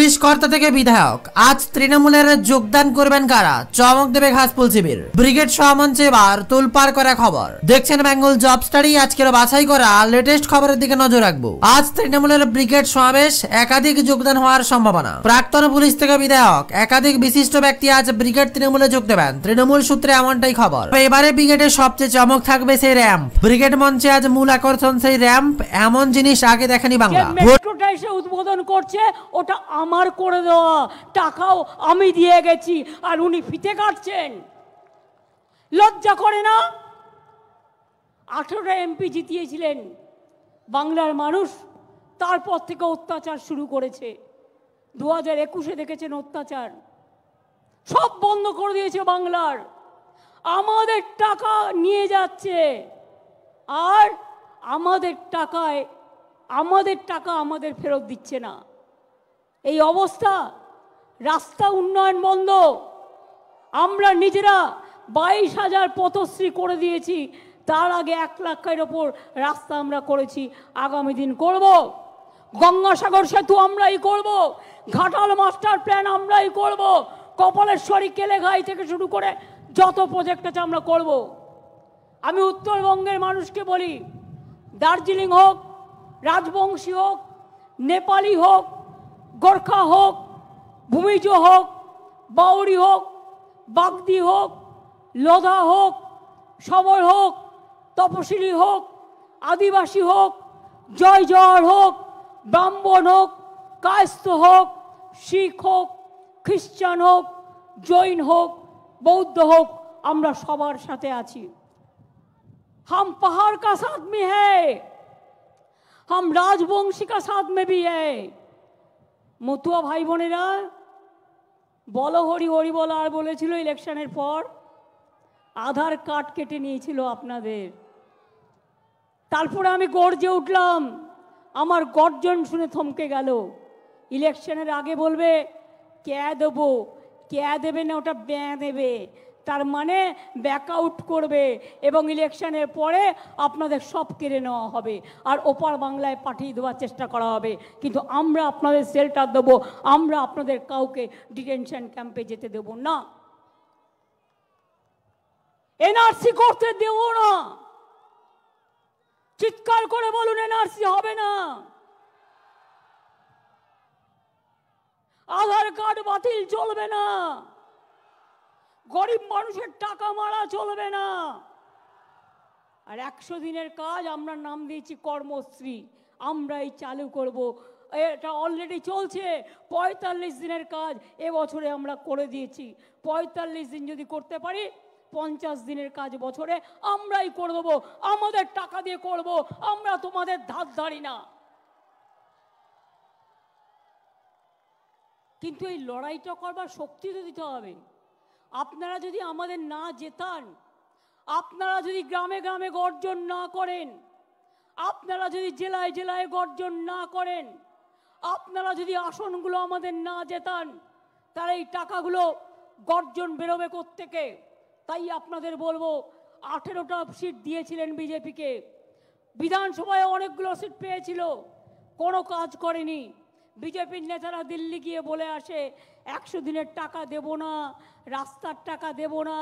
Police কর্তা থেকে বিধায়ক আজ তৃণমূলের যোগদান করবেন কারা, চমক দেবে ঘাসফুল শিবির। ব্রিগেড সমামঞ্চে এবার তোলপাড় করা খবর দেখছেন বেঙ্গল জব স্টাডি। আজকের বাছাই করা লেটেস্ট খবরের দিকে নজর রাখবো। আজ তৃণমূলের ব্রিগেড সমাবেশ, একাধিক যোগদান হওয়ার সম্ভাবনা। প্রাক্তন পুলিশ থেকে বিধায়ক একাধিক বিশিষ্ট ব্যক্তি আজ ব্রিগেড তৃণমূলে যোগ দেবেন, তৃণমূল সূত্রে এমনটাই খবর। এবারে ব্রিগেডের সবচেয়ে চমক থাকবে সেই র্যাম্প। ব্রিগেড মঞ্চে আজ মূল আকর্ষণ সেই র্যাম্প। এমন জিনিস আগে দেখেনি বাংলা। উদ্বোধন করছে, ওটা আমার করে দেওয়া, টাকাও আমি দিয়ে গেছি, আর উনি ফিতে কাটছেন। লজ্জা করে না? 18টা এমপি জিতিয়েছিলেন বাংলার মানুষ, তারপর থেকে অত্যাচার শুরু করেছে। 2021-এ দেখেছেন অত্যাচার, সব বন্ধ করে দিয়েছে বাংলার। আমাদের টাকা নিয়ে যাচ্ছে, আর আমাদের টাকা আমাদের ফেরত দিচ্ছে না। এই অবস্থা, রাস্তা উন্নয়ন বন্ধ। আমরা নিজেরা 22,000 পথশ্রী করে দিয়েছি, তার আগে 1 লাখের ওপর রাস্তা আমরা করেছি, আগামী দিন করব। গঙ্গাসাগর সেতু আমরাই করব, ঘাটাল মাস্টার প্ল্যান আমরাই করব, কপালেশ্বরী কেলেঘাই থেকে শুরু করে যত প্রজেক্ট আছে আমরা করব। আমি উত্তরবঙ্গের মানুষকে বলি, দার্জিলিং হোক, রাজবংশী হোক, নেপালি হোক, গোর্খা হোক, ভূমিজ হোক, বাউরি হোক, বাগদি হোক, লোধা হোক, সবর হোক, তপশিলি হোক, আদিবাসী হোক, জয় জওয়ার হোক, ব্রাহ্মণ হোক, কায়স্থ হোক, শিখ হোক, খ্রিস্টান হোক, জৈন হোক, বৌদ্ধ হোক, আমরা সবার সাথে আছি। हम पहाड़ का साथ में है, हम राजवंशी का साथ में भी है। মতুয়া ভাই বোনেরা, বলো হরি হরি বলো। আর বলেছিল ইলেকশনের পর আধার কার্ড কেটে নিয়েছিল আপনাদের। তারপরে আমি গর্জে উঠলাম, আমার গর্জন শুনে থমকে গেল। ইলেকশনের আগে বলবে কে দেবো, কে দেবে না, ওটা ব্যাঁ দেবে, তার মানে ব্যাকআউট করবে, এবং ইলেকশনের পরে আপনাদের সব কেড়ে নেওয়া হবে আর ওপার বাংলায় পাঠিয়ে দেওয়ার চেষ্টা করা হবে। কিন্তু আমরা আপনাদের শেল্টার দেবো, আমরা আপনাদের কাউকে ডিটেনশন ক্যাম্পে যেতে দেব না, এনআরসি করতে দেব না। চিৎকার করে বলুন, এনআরসি হবে না, আধার কার্ড বাতিল চলবে না, গরিব মানুষের টাকা মারা চলবে না। আর 100 দিনের কাজ আমরা নাম দিয়েছি কর্মশ্রী, আমরাই চালু করব। এটা অলরেডি চলছে। 45 দিনের কাজ এবছরে আমরা করে দিয়েছি। 45 দিন যদি করতে পারি, 50 দিনের কাজ বছরে আমরাই করে দেবো, আমাদের টাকা দিয়ে করব, আমরা তোমাদের ধার ধারি না। কিন্তু এই লড়াইটা করবার শক্তি তো দিতে হবে। আপনারা যদি আমাদের না জেতান, আপনারা যদি গ্রামে গ্রামে গর্জন না করেন, আপনারা যদি জেলায় জেলায় গর্জন না করেন, আপনারা যদি আসনগুলো আমাদের না জেতান, তাহলে এই টাকাগুলো গর্জন বেরোবে কোত্থেকে? তাই আপনাদের বলবো, 18টা সিট দিয়েছিলেন বিজেপিকে, বিধানসভায় অনেকগুলো সিট পেয়েছিল, কোনো কাজ করেনি। বিজেপির নেতারা দিল্লি গিয়ে বলে আসে 100 দিনের টাকা দেব না, রাস্তার টাকা দেব না,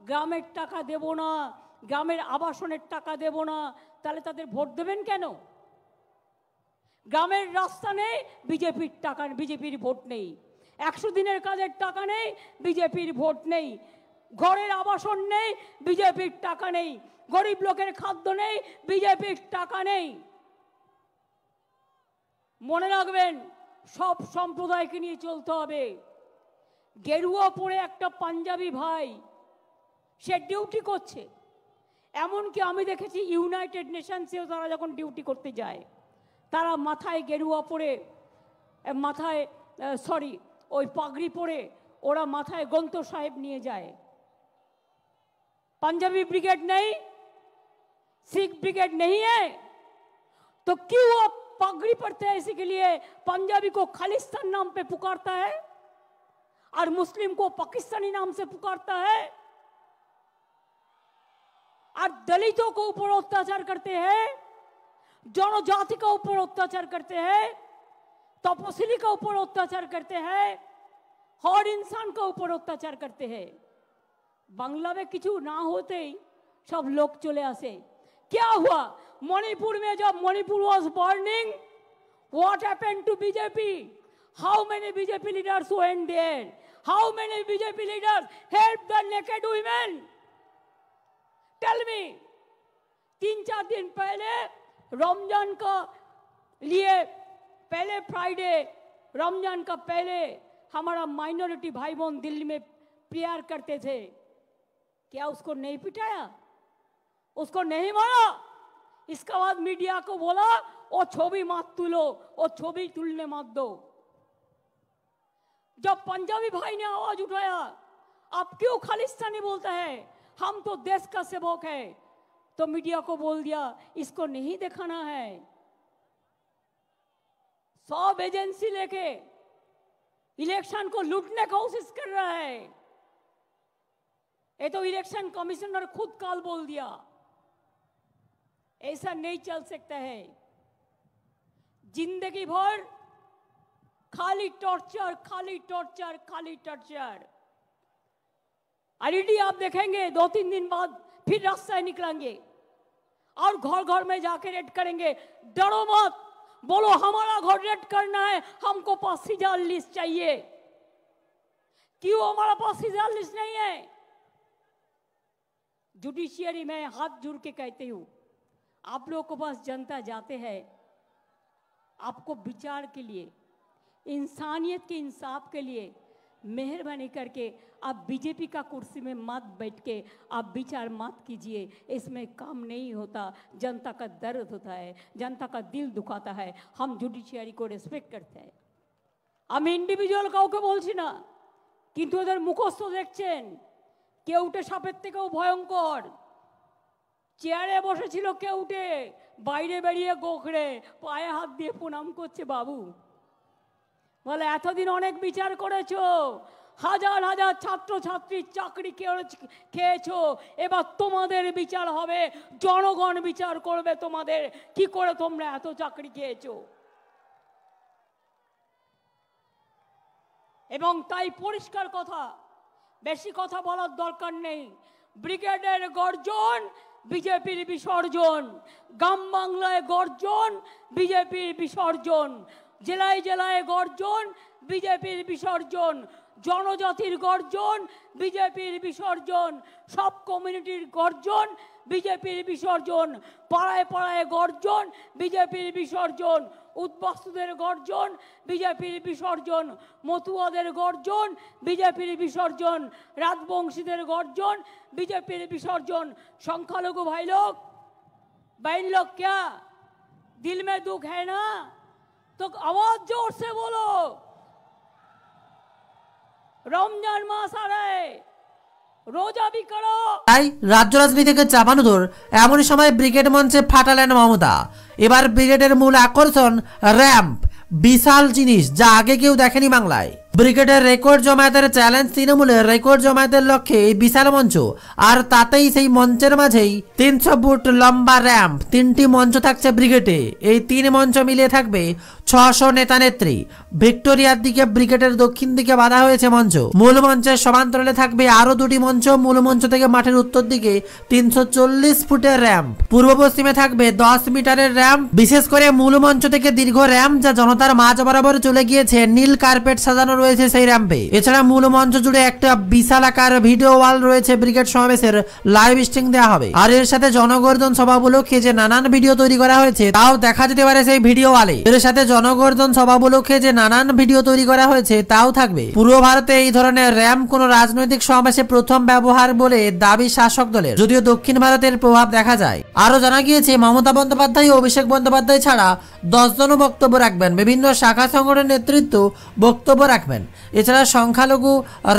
গ্রামের টাকা দেব না, গ্রামের আবাসনের টাকা দেব না। তাহলে তাদের ভোট দেবেন কেন? গ্রামের রাস্তা নেই, বিজেপির টাকা, বিজেপির ভোট নেই। 100 দিনের কাজের টাকা নেই, বিজেপির ভোট নেই। ঘরের আবাসন নেই, বিজেপির টাকা নেই। গরিব লোকের খাদ্য নেই, বিজেপির টাকা নেই। মনে রাখবেন, সব সম্প্রদায়কে নিয়ে চলতে হবে। গেরুয়া পরে একটা পাঞ্জাবি ভাই, সে ডিউটি করছে। এমনকি আমি দেখেছি ইউনাইটেড নেশনসেও তারা যখন ডিউটি করতে যায়, তারা মাথায় গেরুয়া পরে, মাথায় ওই পাগড়ি পরে ওরা মাথায় গ্রন্থ সাহেব নিয়ে যায়। पंजाबी ब्रिगेड नहीं, सिख ब्रिगेड नहीं है, तो क्यों आप पगड़ी पड़ते हैं? इसी के लिए पंजाबी को खालिस्तान नाम पे पुकारता है और मुस्लिम को पाकिस्तानी नाम से पुकारता है, और दलितों को ऊपर अत्याचार करते हैं, जनजाति का ऊपर अत्याचार करते हैं। तपस्वी के ऊपर अत्याचार करते हैं, हर इंसान के ऊपर अत्याचार करते हैं। बांग्ला में किचु ना होते ही सब लोग चले आसे। क्या हुआ मणिपुर में? जब Manipur was burning, what happened to BJP? How many BJP leaders went there? How many BJP leaders help the naked women? Tell me. 3-4 दिन पहले रमजान का लिए, पहले फ्राइडे रमजान का पहले हमारा माइनॉरिटी भाई बहन दिल्ली में प्रेयर करते थे। क्या उसको नहीं पिटाया? उसको नहीं मारा? इसके बाद मीडिया को बोला वो छवि मत तुलो, वो छवि तुलने मत दो। जब पंजाबी भाई ने आवाज उठाया, आप क्यों खालिस्तानी बोलता है, हम तो देश का सेवक है, तो मीडिया को बोल दिया इसको नहीं दिखाना है। सब एजेंसी लेके इलेक्शन को लूटने की कोशिश कर रहा है। ये तो इलेक्शन कमिश्नर खुद कल बोल दिया। ऐसा नहीं चल सकता है। जिंदगी भर खाली टॉर्चर, खाली टॉर्चर, खाली टॉर्चर। ऑलरेडी आप देखेंगे 2-3 दिन बाद फिर रास्ते निकलेंगे और घर घर में जाके रेड करेंगे। डरो मत, बोलो हमारा घर रेड करना है, हमको पास सीधा लिस्ट चाहिए। क्यों हमारा पास सीधा लिस्ट नहीं है? जुडिशियरी में हाथ जोड़ के कहती हूं, आप लोगों को पास जनता जाते हैं आपको विचार के लिए, इंसानियत के इंसाफ के लिए। मेहरबानी करके आप बीजेपी का कुर्सी में मत बैठ के आप विचार मत कीजिए, इसमें काम नहीं होता। जनता का दर्द होता है, जनता का दिल दुखाता है। हम जुडिशियरी को रेस्पेक्ट करते हैं। আমি ইন্ডিভিজুয়াল কাউকে বলছি না, কিন্তু এদের মুখস্থ দেখছেন কেউটে সাপের থেকেও ভয়ঙ্কর। চেয়ারে বসেছিল কেউটে, বাইরে বেরিয়ে গোখড়ে পায়ে হাত দিয়ে প্রণাম করছে বাবু। বলে এতদিন অনেক বিচার করেছো, হাজার হাজার ছাত্র ছাত্রীর চাকরি খেয়েছো, এবার তোমাদের বিচার হবে, জনগণ বিচার করবে তোমাদের কি করে তোমরা এত চাকরি খেয়েছো। এবং তাই পরিষ্কার কথা, বেশি কথা বলার দরকার নেই। ব্রিগেডের গর্জন, বিজেপির বিসর্জন। গ্রাম বাংলায় গর্জন, বিজেপির বিসর্জন। জেলায় জেলায় গর্জন, বিজেপির বিসর্জন। জনজাতির গর্জন, বিজেপির বিসর্জন। সব কমিউনিটির গর্জন, বিজেপির বিসর্জন। পাড়ায় পাড়ায় গর্জন, বিজেপির বিসর্জন। উদ্বাস্তুদের গর্জন, বিজেপির বিসর্জন। মতুয়াদের গর্জন, বিজেপির বিসর্জন। রাজবংশীদের গর্জন, বিজেপির বিসর্জন। সংখ্যালঘু भाई लोग, बहन लोग, क्या दिल में दुख है ना? तो आवाज जोर से बोलो। रमजान मास आ रहा है, रोजा भी करो। তাই রাজ্য রাজনীতিকে চাপানো দূর, এমনই সময় ব্রিগেড মঞ্চে ফাটালেন মমতা। এবার ব্রিগেডের মূল আকর্ষণ র্যাম্প, বিশাল জিনিস যা আগে কেউ দেখেনি বাংলায়। ব্রিগেডের রেকর্ড জমায়েতের চ্যালেঞ্জ তৃণমূলের রেকর্ড জমায়েতের লক্ষ্যে এই বিশাল মঞ্চ, আর তাতেই সেই মঞ্চের মাঝেই 300 ফুট লম্বা র্যাম্প। 3টি মঞ্চ থাকছে ব্রিগেডে। এই 3 মঞ্চ মিলিয়ে থাকবে 600 নেতা নেত্রী। ভিক্টোরিয়ার দিকে ব্রিগেডের দক্ষিণ দিকে বাঁধা হয়েছে মঞ্চ। মূল মঞ্চের সমান্তরালে থাকবে আরো 2টি মঞ্চ। মূল মঞ্চ থেকে মাঠের উত্তর দিকে 340 ফুটের র্যাম্প। পূর্ব পশ্চিমে থাকবে 10 মিটারের র্যাম্প। বিশেষ করে মূল মঞ্চ থেকে দীর্ঘ র্যাম্প যা জনতার মাঝ বরাবর চলে গিয়েছে। নীল কার্পেট সাজানো রয়েছে সেই র্যাম্পে। এছাড়া মূল মঞ্চ জুড়ে একটা বিশাল আকার ভিডিও ওয়াল রয়েছে। ব্রিগেড সমাবেশের লাইভ স্ট্রিম দেওয়া হবে। আর এর সাথে জনগর্জন সভা উপলক্ষে যে নানান ভিডিও তৈরি করা হয়েছে তাও দেখা যেতে পারে সেই ভিডিও ওয়ালে। এর সাথে জনগর্জন সভা উপলক্ষে যে নানান ভিডিও তৈরি করা হয়েছে তাও থাকবে। পূর্ব ভারতে এই ধরনের র্যাম্প কোন রাজনৈতিক সমাবেশে প্রথম ব্যবহার বলে দাবি শাসক দলের, যদিও দক্ষিণ ভারতের প্রভাব দেখা যায়। আরো জানা গিয়েছে মমতা বন্দ্যোপাধ্যায় ও অভিষেক বন্দ্যোপাধ্যায় ছাড়া 10 জনও বক্তব্য রাখবেন। বিভিন্ন শাখা সংগঠনের নেতৃত্ব বক্তব্য রাখবেন। রাখবেন। এছাড়া সংখ্যালঘু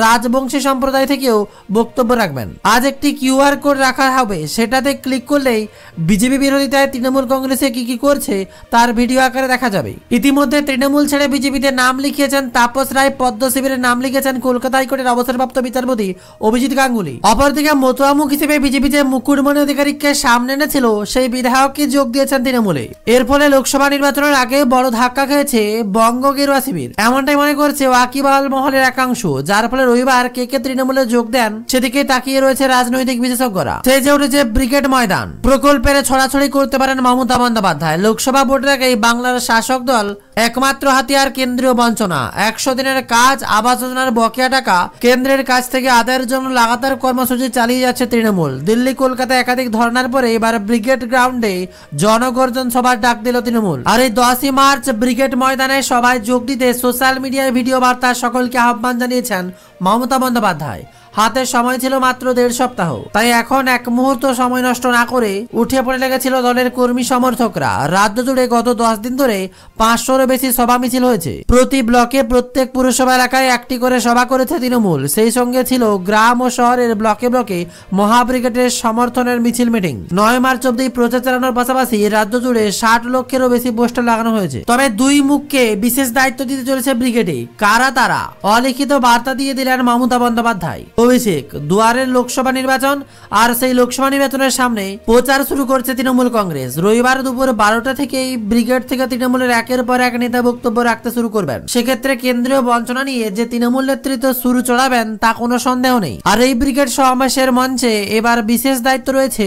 রাজবংশী সম্প্রদায় থেকেও বক্তব্য রাখবেন। আজ একটি কিউআর কোড রাখা হবে, সেটাতে ক্লিক করলেই বিজেপি বিরোধিতায় তৃণমূল কংগ্রেসে কি করছে তার ভিডিও আকারে দেখা যাবে। ইতিমধ্যে তৃণমূল ছেড়ে বিজেপিতে নাম লিখিয়েছেন তাপস রায়, পদ্ম শিবিরের নাম লিখেছেন কলকাতা হাইকোর্টের অবসরপ্রাপ্ত বিচারপতি অভিজিৎ গাঙ্গুলি। অপরদিকে মতুয়ামুখ হিসেবে বিজেপি যে মুকুটমণি অধিকারীকে সামনে এনেছিল সেই বিধায়ককে যোগ দিয়েছেন তৃণমূলে। এর ফলে লোকসভা নির্বাচনের আগে বড় ধাক্কা খেয়েছে বঙ্গ গেরুয়া শিবির, এমনটাই মনে করছে ওয়াকিবহাল মহলের একাংশ, যার ফলে রবিবার কে তৃণমূলে যোগ দেন সেদিকে তাকিয়ে রয়েছে রাজনৈতিক বিশেষজ্ঞরা। সেজে উঠেছে ব্রিগেড ময়দান। প্রকল্পের ছড়াছড়ি করতে পারেন মমতা বন্দ্যোপাধ্যায়। লোকসভা ভোটের আগেই বাংলার শাসক দল একমাত্র হাতিয়ার কেন্দ্রীয় বঞ্চনা। 100 দিনের কাজ, আবাস যোজনার বকেয়া টাকা কেন্দ্রের কাছ থেকে আদায়ের জন্য লাগাতার কর্মসূচি চালিয়ে যাচ্ছে তৃণমূল। দিল্লি, কলকাতা একাধিক ধর্নার পরে এবার ব্রিগেড গ্রাউন্ডে জনগর্জন সভার ডাক দিল তৃণমূল। আর এই 10ই মার্চ ব্রিগেড ময়দানে সভায় যোগ দিতে সোশ্যাল মিডিয়ায় ভিডিও বার্তা সকলকে আহ্বান জানিয়েছেন মমতা বন্দ্যোপাধ্যায়। হাতে সময় ছিল মাত্র 1.5 সপ্তাহ, তাই এখন এক মুহূর্ত সময় নষ্ট না করে উঠে পড়ে লেগেছিল দলের কর্মী সমর্থকরা। রাজ্য জুড়ে গত 10 দিন ধরে 500-এরও বেশি সভা মিছিল হয়েছে। প্রতি ব্লকে, প্রত্যেক পুরসভা এলাকায় একটি করে সভা করেছে তৃণমূল। সেই সঙ্গে ছিল গ্রাম ও শহরের ব্লকে ব্লকে মহাব্রিগেডের সমর্থনের মিছিল মিটিং। 9 মার্চ অব্দি প্রচার চালানোর পাশাপাশি রাজ্য জুড়ে 60 লক্ষেরও বেশি পোস্টার লাগানো হয়েছে। তবে দুই মুখকে বিশেষ দায়িত্ব দিতে চলেছে ব্রিগেডে। কারা তারা? অলিখিত বার্তা দিয়ে দিলেন মমতা বন্দ্যোপাধ্যায়। অভিষেক, দুয়ারের লোকসভা নির্বাচন, আর সেই লোকসভা নির্বাচনের সামনে প্রচার শুরু করছে তৃণমূল কংগ্রেস। রবিবার দুপুর 12টা থেকেই ব্রিগেড থেকে তৃণমূলের একের পর এক নেতা বক্তব্য রাখতে শুরু করবেন। সেক্ষেত্রে কেন্দ্রীয় বঞ্চনা নিয়ে যে তৃণমূল নেতৃত্ব শুরু চড়াবেন তা কোনো সন্দেহ নেই। আর এই ব্রিগেড সমাবেশের মঞ্চে এবার বিশেষ দায়িত্ব রয়েছে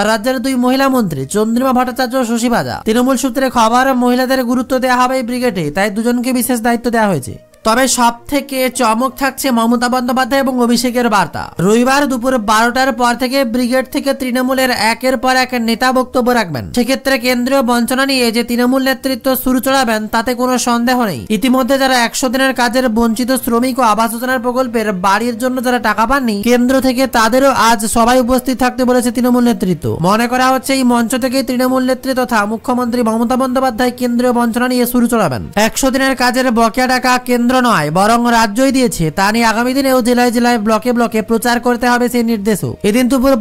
রাজ্যের 2 মহিলা মন্ত্রী চন্দ্রিমা ভট্টাচার্য ও শশী পাজা। তৃণমূল সূত্রে খবর, মহিলাদের গুরুত্ব দেওয়া হবে এই ব্রিগেডে, তাই দুজনকে বিশেষ দায়িত্ব দেওয়া হয়েছে। তবে সব থেকে চমক থাকছে মমতা বন্দ্যোপাধ্যায় এবং অভিষেকের বার্তা। রবিবার দুপুর 12টার পর থেকে ব্রিগেড থেকে তৃণমূলের একের পর এক নেতা বক্তব্য রাখবেন। সেক্ষেত্রে কেন্দ্রীয় বঞ্চনা নিয়ে যে তৃণমূল নেতৃত্ব শুরু চড়াবেন তাতে কোনো সন্দেহ নেই। ইতিমধ্যে যারা 100 দিনের কাজের বঞ্চিত শ্রমিক ও আবাস যোজনার প্রকল্পের বাড়ির জন্য যারা টাকা পাননি কেন্দ্র থেকে, তাদেরও আজ সবাই উপস্থিত থাকতে বলেছে তৃণমূল নেতৃত্ব। মনে করা হচ্ছে এই মঞ্চ থেকেই তৃণমূল নেতৃত্ব তথা মুখ্যমন্ত্রী মমতা বন্দ্যোপাধ্যায় কেন্দ্রীয় বঞ্চনা নিয়ে শুরু চড়াবেন। 100 দিনের কাজের বকেয়া টাকা কেন্দ্র নয় বরং রাজ্যই দিয়েছে, তা নিয়ে আগামী দিনেও জেলায় জেলায় ব্লকে ব্লকে প্রচার করতে হবে সেই নির্দেশও। এদিন দুপুর